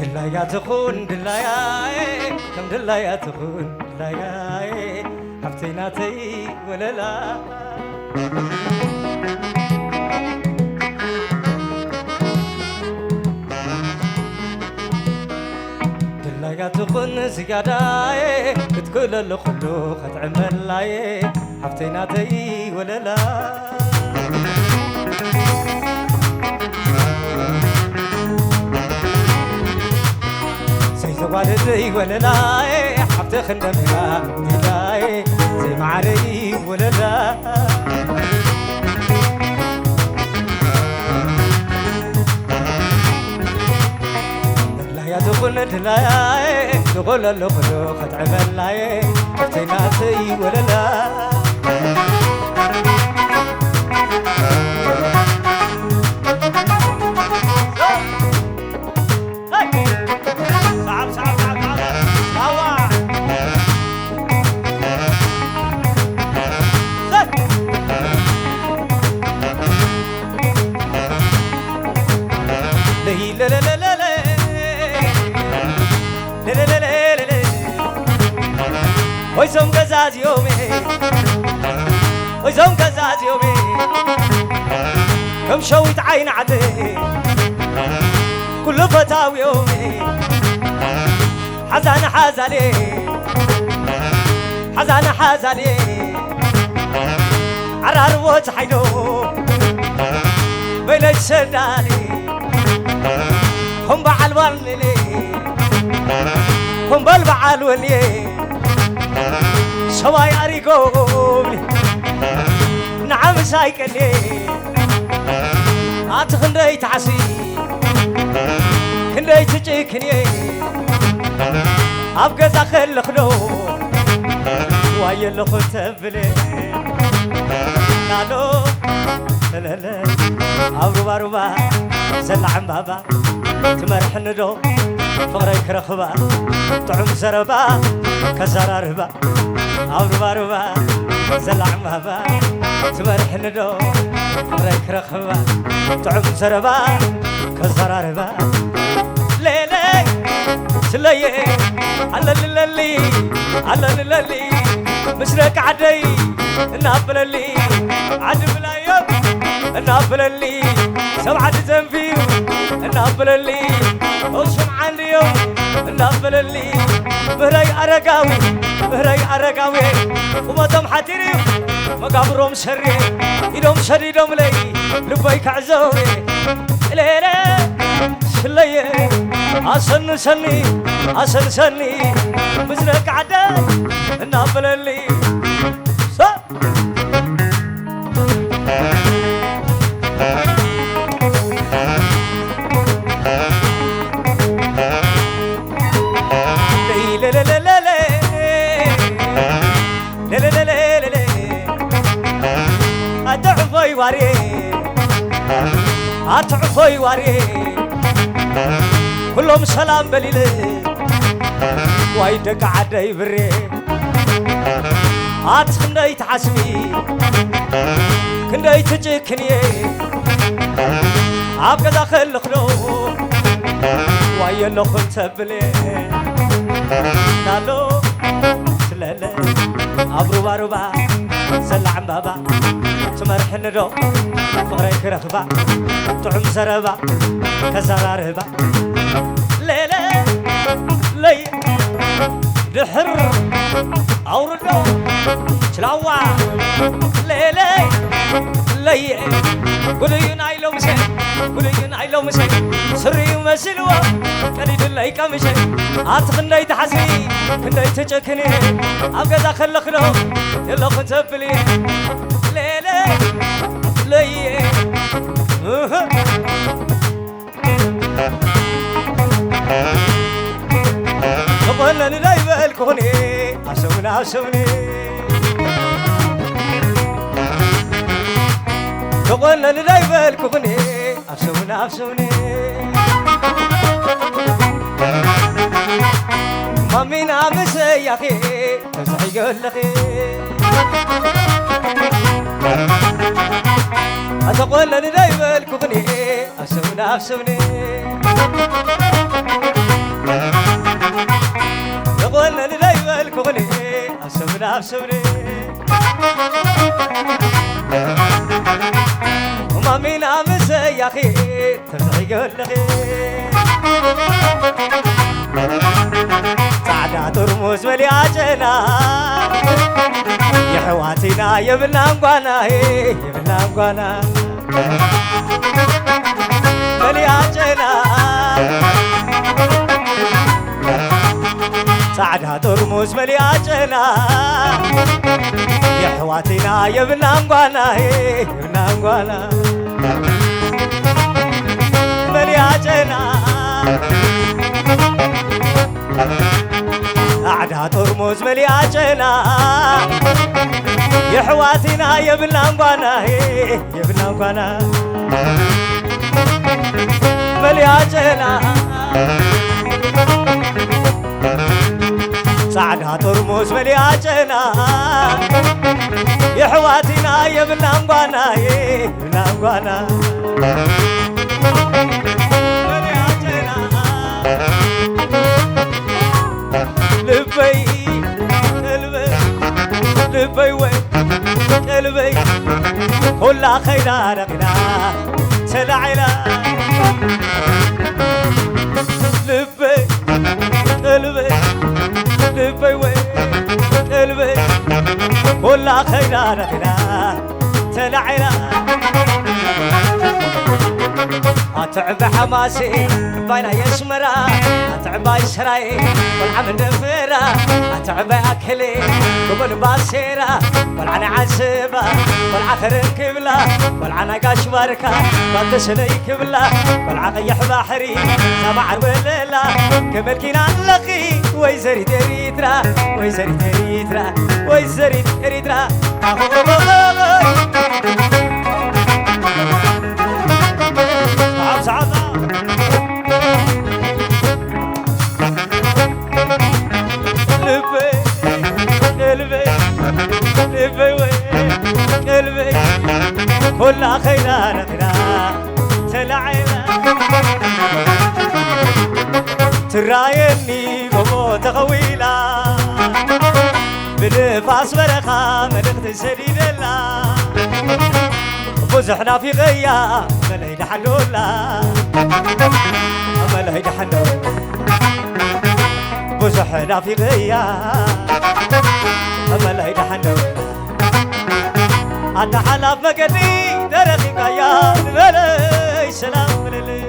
دلايا تخون دلايا كم دلايا تخون دلايا حفتيناتي ولا لا دلايا تخون زيادة بتقول الخلو ختعمل لاي حفتيناتي ولا لا والدي ولا لا حبت خندمها دلاي زي ما علي ولا لا دلايا تقول دلاي تقول الخلو ختعمل لاي حبتيناتي ولا لا ويزوم قزاز يومي ويزوم قزاز يومي كم شويت عين عدي كل فتاوي يومي حزان حزالي حزان حزالي عرار وتحينو بيلج سدالي هم بعل ولي هم بالبعل ولي شواي أريقوني نعم سايكني أتخندي تعسي كندي تجيكني أبقى زاخل خلو واي اللي خلت بلي نالو لا لا أبروبا روبا سلع بابا تمرح ندو فغري كرخبا طعم زربا كزراربا أبروبا روبا سلع بابا تمرح ندو فغري كرخبا طعم زربا كزراربا ليلي سلي على اللي على اللي مسرك عدي نابل اللي عدم لا يوم نابل اللي سبعة زنفيو نابل اللي وشم عن اليوم نابل اللي بهري أرقاوي وما دم حتيريو مقابرهم شري يدوم شري دوم لي لبيك عزوي ليلة شلي أسن سني مزرق عداي نابل اللي أتعفوي واري كلهم سلام بليلي وايدك عدي بري أتخندي تعسبي كندي تجيكني أبقى داخل خلو واي اللي خلت بلي نالو سلالي أبروبا روبا سلع بابا تمرح ندو فغري كرخبا طعم زربا كزراربا ليلة لي دحر أوردو شلاوا ليلة لي قولي نايلو مسي قولي نايلو مسي سري مسلوا كريد اللي كمشي أتخني تحسي كني تجكني أبقى داخل خلو يلا خنت بلي ليلة لي قبلنا نلايب الكوني عشوني قبلنا نلايب الكوني عشوني مامينا مسيخي مسيح يقول لخي أتقول لني دايما الكفني أسونا أسوني يقولنا للي والكوني أسونا أسوني وما مين أمس يا أخي ترزقي يقول لغي سعدا ترموز ملياجنا يا حواتينا يبلنا مقوانا يبلنا مقوانا ملياجنا سعدا ترموز ملياجنا يا حواتينا يبلنا مقوانا يبلنا مقوانا ملياجنا أعدا ترموز ملياجنا يا حواتينا يبلنا مقوانا يبلنا مقوانا ملياجنا سعدا ترموز ملياجنا يا حواتينا يبلنا مقوانا يبلنا مقوانا ملياجنا لبي قلبي لبي وين قلبي كلها خيرا رقنا سلعنا لبي قلبي لبي وين قلبي كلها خيرا رقنا سلعنا أتعب حماسي باينا يشمرا أتعب يسراي والعمل نفرا أتعب أكلي قبل باسيرا والعنا عسبا والعثر كبلا والعنا قاش باركا باتسني كبلا والعنا يحبا حري سبع الوليلا كمل كينا نلقي ويزري تريترا ويزري تريترا ويزري تريترا قلبي كلها خيرا رقنا تلعنا ترايني بموت غويلة بنفاس برخا ملخت سديدلا بزحنا في غيا ملهيد حلولا ملهيد حلولا بزحنا في غيا ملهيد حلولا أنت حلف مقدي درخي قيان بلي سلام للي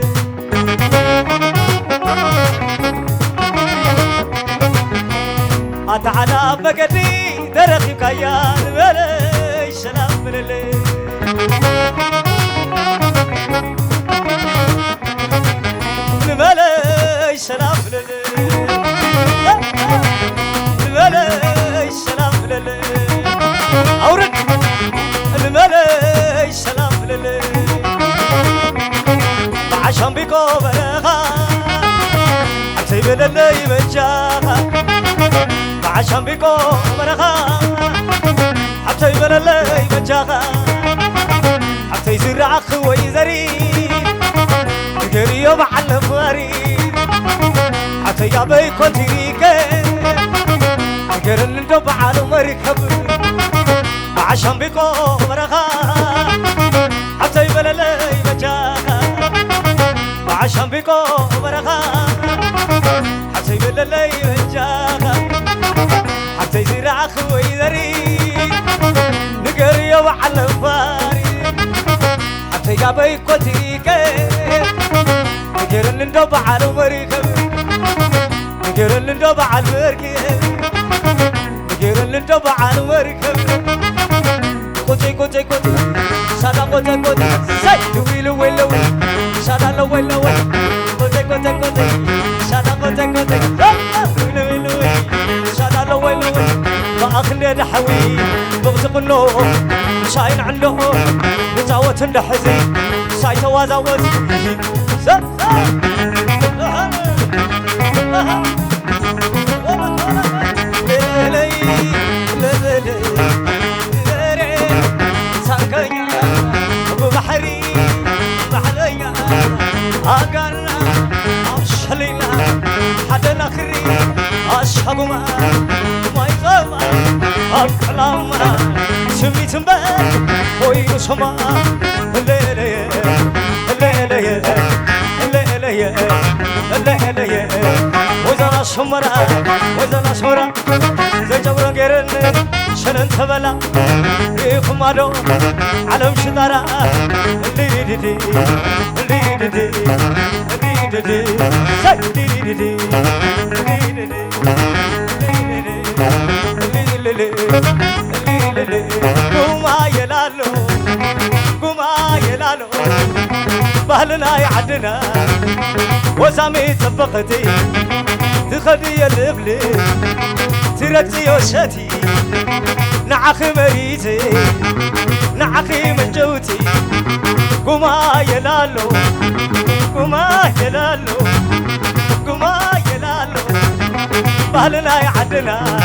أنت حلف مقدي درخي قيان بلي سلام للي بلي سلام للي بلي سلام للي أورد الملي سلام للي عشان بيكو برخا حتى بللي مجاها عشان بيكو برخا حتى بللي مجاها حتى يزرع خوي زريب قريب على فريد حتى يا بيكو تريكي قرن ندب على مركب عشان بيكو برخا حتى يبللي مجاها عشان بيكو برخا حتى يبللي مجاها حتى يزرع خوي ذريد نقري وعلى فاريد حتى يا بيكو تريكي نقرن ندب على مركب نقرن ندب على المركب نقرن ندب على المركب كوتي كوتي كوتي سادا كوتي كوتي ساي لويلو ويلو سادا لويلو كوتي كوتي كوتي سادا كوتي كوتي لويلو ويلو سادا لويلو فأخلي دحوي بغتقنو شاين عنده نزاوت ndحزي ساي توازاوت بحري بحرية أقرنا أمشلينا حدا نخري أشهقما ما يغما أكلامنا سمي تنبه وينو سما ليلي ليلي ليلي ليلي وزنا شمرا وزنا شمرا زي جبر غيرن شنن تبلا يخمادو علم شدارا ليدي ليدي ليدي ليدي قوما يلالو قوما يلالو بهلنا يعدنا وزامي طبقتي تخدي الابلي تركتي وشتي نعخي مريتي نعخي من جوتي قوما يلالو قوما يلالو قوما يلالو بهلنا يعدنا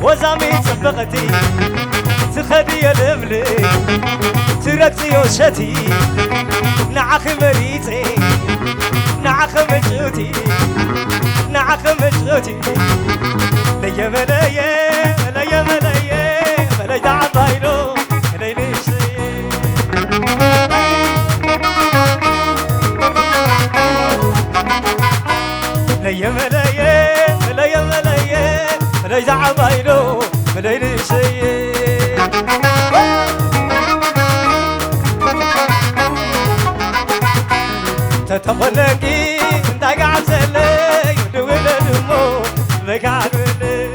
وزامي طبقتي تخدي الابلي تركتي وشتي نعخي مريتي نعخي من جوتي نعخي من جوتي ليا ملايا ملايا ملايا ملايا تعبايلو ليلي ليا ملايا ملايا ملايا ملايا تعبايلو ليلي تتقلقي انت قاعد سلي ودول دمو بقعد ولي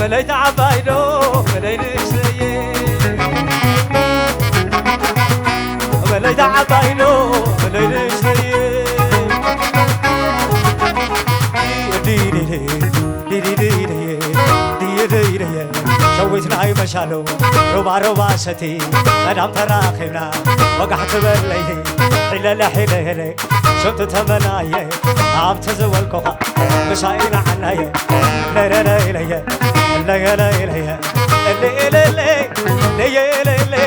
مليت عبايدو مليت سيي مليت عبايدو مليت سيي دي دي دي دي دي دي دي دي شويتنا هاي مشالو روبا روبا ستي مدام تراخينا وقعت بالليلي حلالة حلالة شنت تمنايا عم تزول كوخا مشاينا عنايا لا لا لا لا لا لا لا اللي لا لا لا لا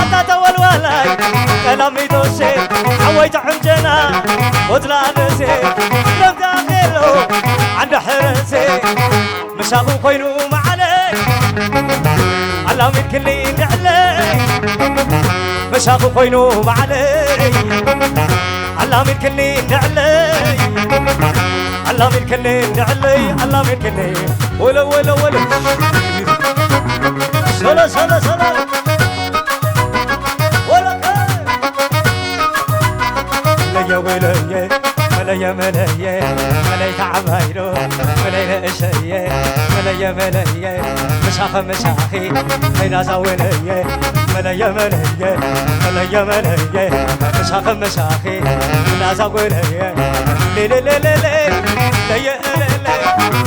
حتى تول ولاي كلامي دوسي عويت عمجنا وطلع نسي لم تاخلو عند حرسي مشاغو كوينو معلي علامي كلي نعلي مشاغو كوينو معلي علامي كلي نعلي علامي كلي نعلي علامي كلي ولا ولا ولا سلا سلا سلا ولا ليا ولا ملايا ملايا ملايا تعبايرو ملايا اشياء ملايا ملايا مشاخ مشاخي هينا زاوليا ملايا ملايا ملايا ملايا مشاخ مشاخي هينا زاوليا لي لي لي لي لي لي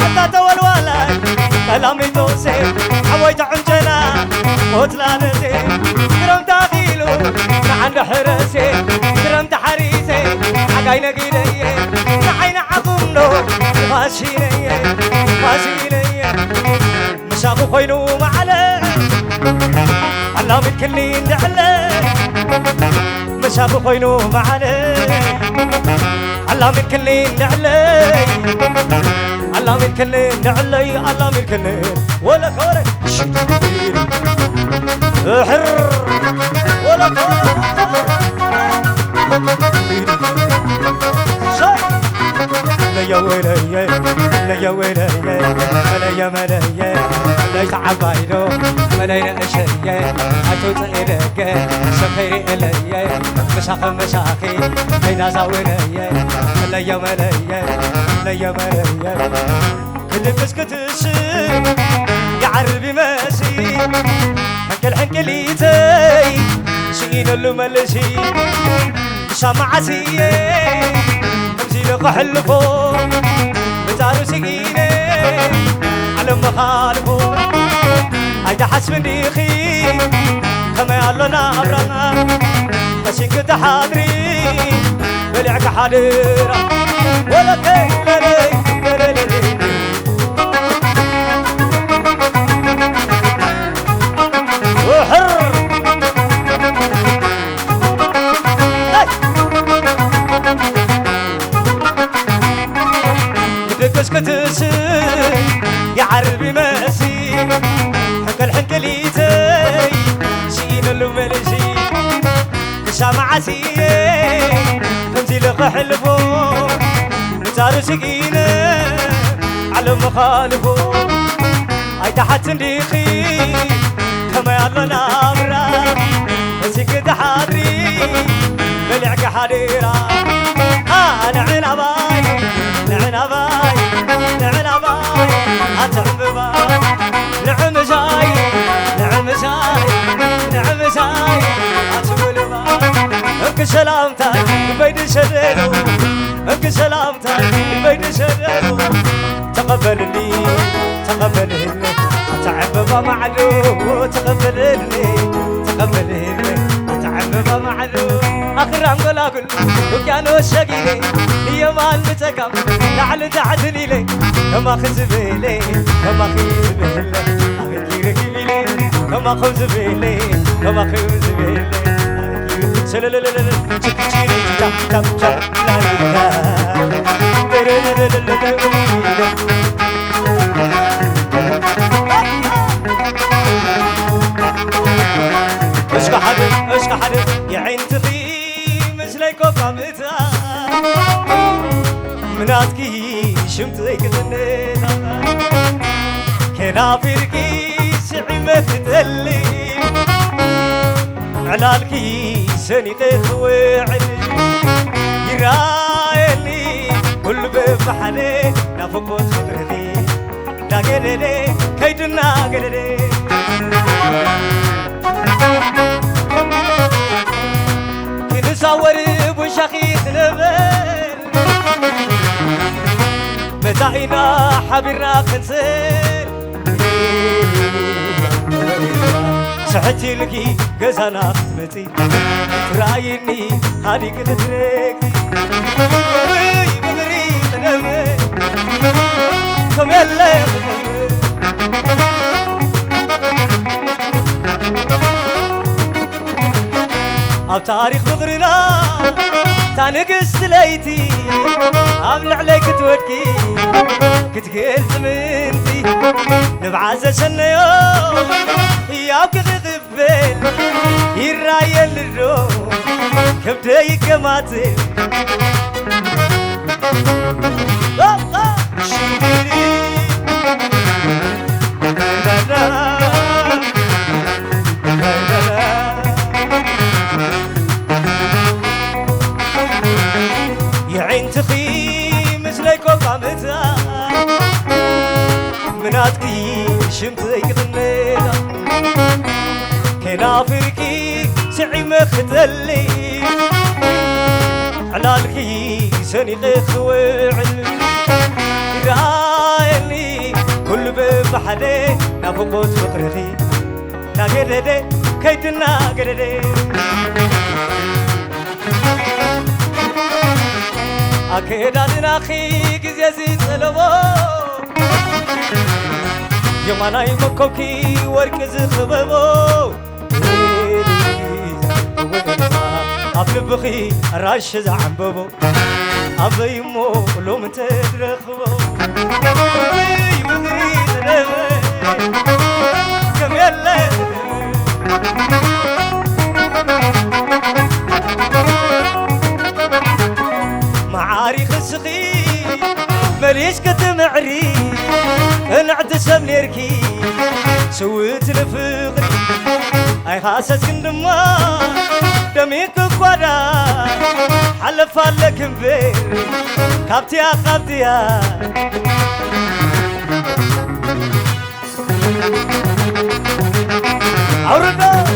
حتى تول ولاي كلامي توسي عويت عمجنا وطلع نسي كرم داخيلو عند حرسي كرم تحريسي عقاينا قيدي عين عقمنو ماشيني ماشيني مشاغو خوينو معلي علامي كلي ندعلي مشاغو خوينو معلي علامي كلي ندعلي علامي كلي ندعلي علامي كلي ولا كوري حر ولا كوري ليا ويلي ليا ويلي ملايا ملايا ليس عبايدو ملايا اشياء عتو تقيرك سفيري الي مشاخ مشاخي هينا زاولي ليا ملايا ليا ملايا كل مسكتش يا عربي ماشي حنكل حنكليتي شينا اللي ملشي شمعتي امزي حلفو بتعرو سقيني على مخالفو هيدا حسب ديخي كما يالنا أبرنا بس انك حاضري بلعك حاضرة ولا كيلة شمعتي خمسي لك حلفو نزار سقينة على مخالفو اي تحت نديخي كما يلا نامرا مسيك تحادري بلعك حديرا نعنا باي نعنا باي نعنا باي أتعب باي نعم جاي نعم جاي نعم جاي أتقول باي انك سلامتك بين شدلو انك سلامتك بين شدلو تقبلني تقبلني أتعب معلو تقبلني تقبلني أتعب معلو أخرام قلاقل وكانوا الشقيلي هي مال متكم لعل تعدني لي كما خزبيلي كما خزبيلي أخيرك بيلي كما خزبيلي كما خزبيلي سلالالالال شكتيري تام تام تام اشكى حد اشكى حد يا عين تغيم مثلك وقامتها مناتكي شمتك ظنيتها كنافركي سعمة تدلي علالكي سنيقك وعلي يرايلي كل بفحلي نافقوت خبرتي لا قدري كيدنا قدري كنصور بشخيخ نبل متاعنا حبرنا خنسل سحتي لكي قزانا خدمتي ترايني هادي كتتركتي بغري تنمي كم يلا أو تاريخ بغرنا تانقست ليتي عامل عليك توكي كتقلت منتي نبعز سنة يوم ياك غذبين يراين للروم كبدي كماتي شيري يا عين تخي مثلك وقامتها مناتكي شمتك ظنيتها كنافركي سعي ختلي علالكي سنيقك وعلي رايني كل بفحدي نافقوت فقرخي لا قددي كيدنا قددي أكيد أنا أخي كزيزي سلبو يوم أنا يمكوكي وركز خببو أبل بخي راش زعببو أبي مو لو متدرخبو يبغي تدبي كم يلا معاريخ السخي مليش كتمعري انا اعتسم نركي سويت لفقري اي خاسس كندما دميك قدا حلف عليك مبير كابتيا كابتيا عورنا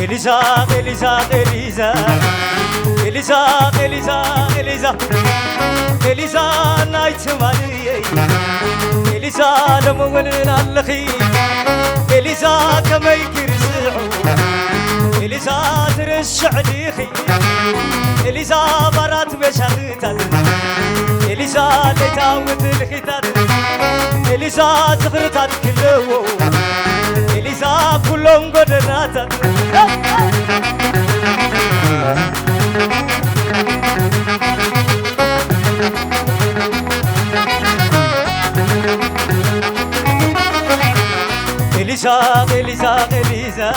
Elisa, Elisa, Elisa, Elisa, Elisa, Elisa, Elisa, night Maria, Elisa, the woman in Allahi, Elisa, come make it Elisa, there is Shadihi, Elisa, Barat Besharit, Elisa, let out with the Hitat, Elisa, the Hitat Kilo, Elisa, Kulongo the Nata. إليزا إليزا إليزا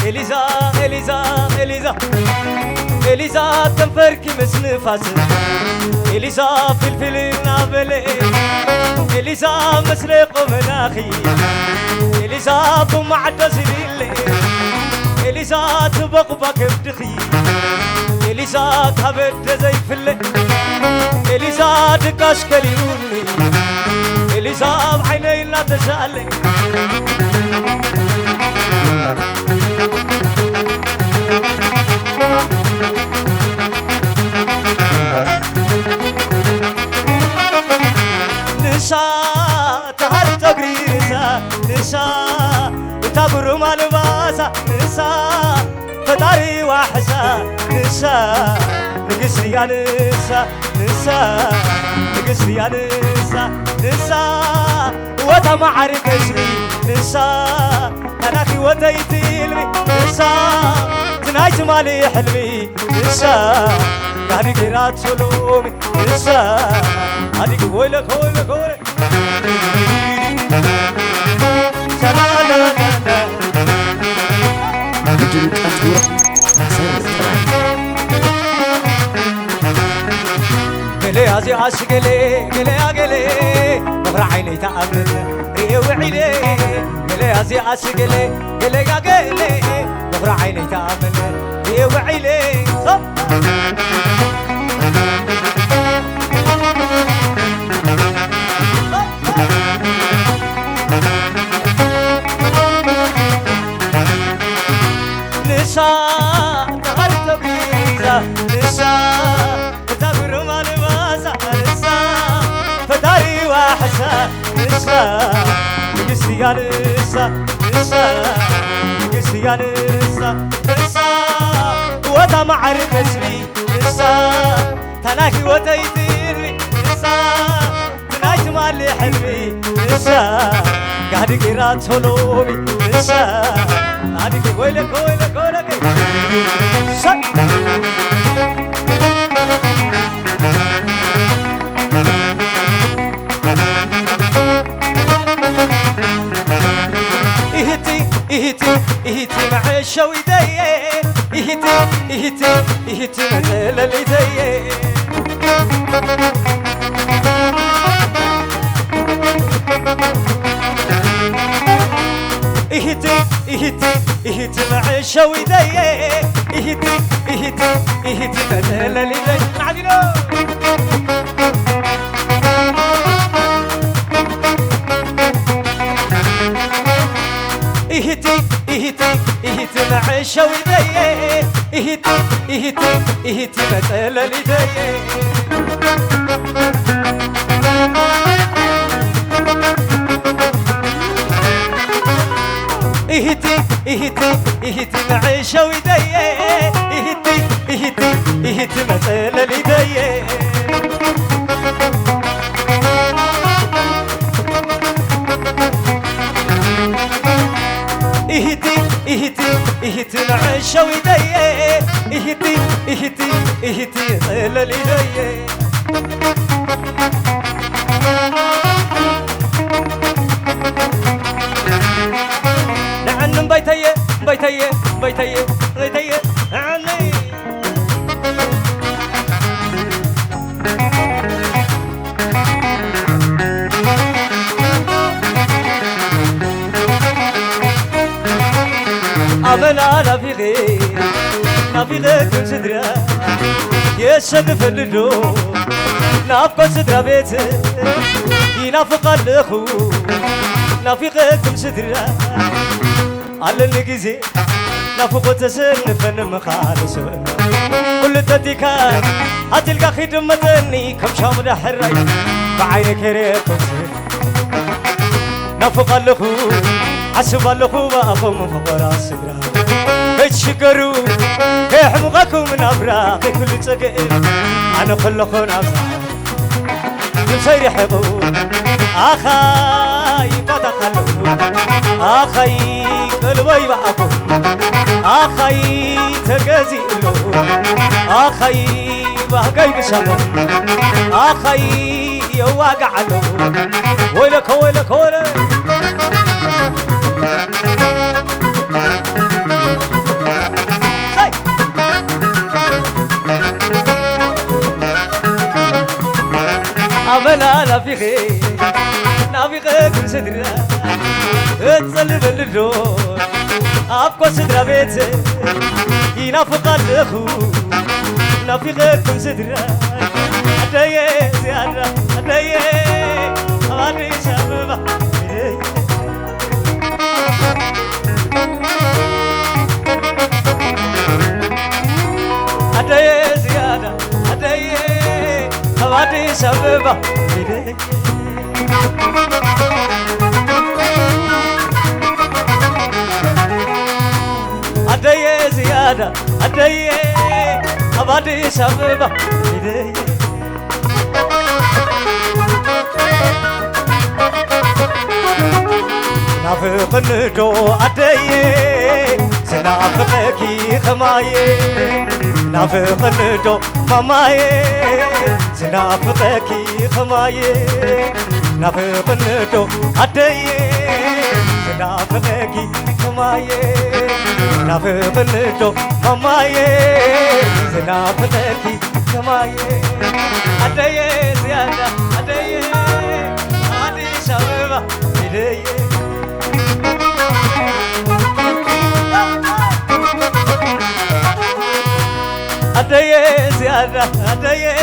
إليزا إليزا إليزا إليزا تنفركي مسنفاس إليزا فلفل نابلي إليزا مسرق مناخي إليزا بمعدة زليلي إليزا تبقبك بدخي إليزا تهبد زي فلي إليزا دقاش كليوني إليزا بعيني لا تشالي نسا تهر تقريسا نسا تابرو مالباسا نسا فتاري واحسا نسا نقسري يا نسا نسا نقسري يا نسا نسا وتا معرك اسمي نسا تناخي وتيتيلمي نسا تنايت مالي حلمي نسا قاعدي قرات سلومي نسا قاعدي قولك قولك قولك قلي هازي عاشق قلي قلي يا قلي مغرى عيني تعمل ريه وعيني قلي هازي عاشق قلي قلي يا قلي مغرى عيني تعمل ريه وعيني نسا تغرت بيزا نسا تغر مالباسا نسا فتاري واحسا نسا نقسي يا نسا نسا نقسي يا نسا نسا وتا معرف اسمي نسا تناكي وتيتيري نسا تنايت مالي حلمي نسا قاعدي قرات سلومي نسا قاعدي قولك قولك قولك إهتي إهتي إهتي مع الشويدية إهتي إهتي إهتي مثل الإيدية إهتي إهتي إهتي مع الشويدية إهتي إهتي إهتي مثل الإيدية نعدلو إهتي إهتي إهتي مع الشويدية إهتي إهتي إهتي مثل الإيدية إهتي إهتي إهتي مع الشويدية إهتي إهتي إهتي مثل الإيدية إهتي إهتي إهتي مع الشويدية إهتي إهتي إهتي مثل الإيدية نعن بيتيه بيتيه بيتيه بيتيه عني أمنا نافي غير كل صدرة يشد فللو نافق صدرة بيته ينافق الأخو نافي غير كل صدرة على النجزي نافق تسنفن مخالص كل تديكان هتلقى خدمتني كم شامل حري بعينك ريكم نافق الأخو حسب الأخو بأخو فقرا صدرة اتشكروا كيحمقكم من أبراق كل تقل أنا خلقون أبراق نسير حقون أخاي فتخلون أخاي قلبي بأكم أخاي تقزيلون أخاي بهقاي بشمون أخاي يواقع لون ويلك ويلك ويلك عملا نافخي نافخي كل صدرا اتسلب اللدون أبقى صدرا بيتي ينافق الأخو نافخي كل صدرا أدايا زيادة أدايا أماني شاببا أدايا زيادة أدايا أماني شاببا أدايا زيادة أدايا أماني شاببا نافق الندو أدايا سنافقكي خماية نافق الندو ماماية سنافقكي خماية نافق الندو أدايا سنافقكي خماية نافق الندو ماماية سنافقكي خماية أدايا زيادة أدايا هادي شبابا إليه أدايا زيادة أدايا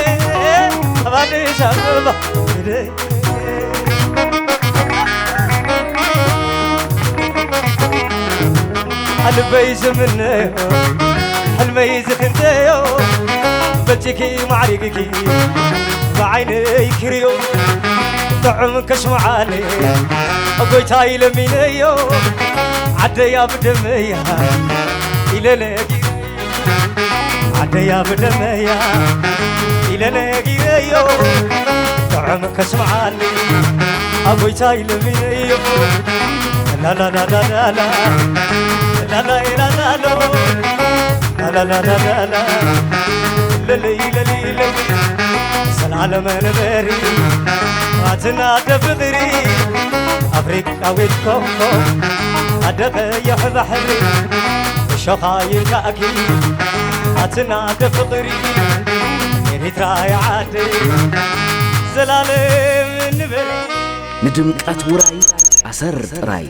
هادي شبابا إليه البيز منه الميز خنتيو بلتكي معرقكي بعيني كريو طعمك شمعاني أبويتاي لمينيو عديا بدميا إلى لاقي عديا بدميا إلى لاقيو طعمك شمعاني أبويتاي لمينيو لا لا لا لا لا لا لا لا لا لا لا لا لا لا للي للي للي سلالم نبري ماتنا تفغري أفريقيا ويتكوكو أدق يحب حري الشخايل كأكي ماتنا تفغري إريترا يعادي سلالم نبري ندمك أتوراي أسر راي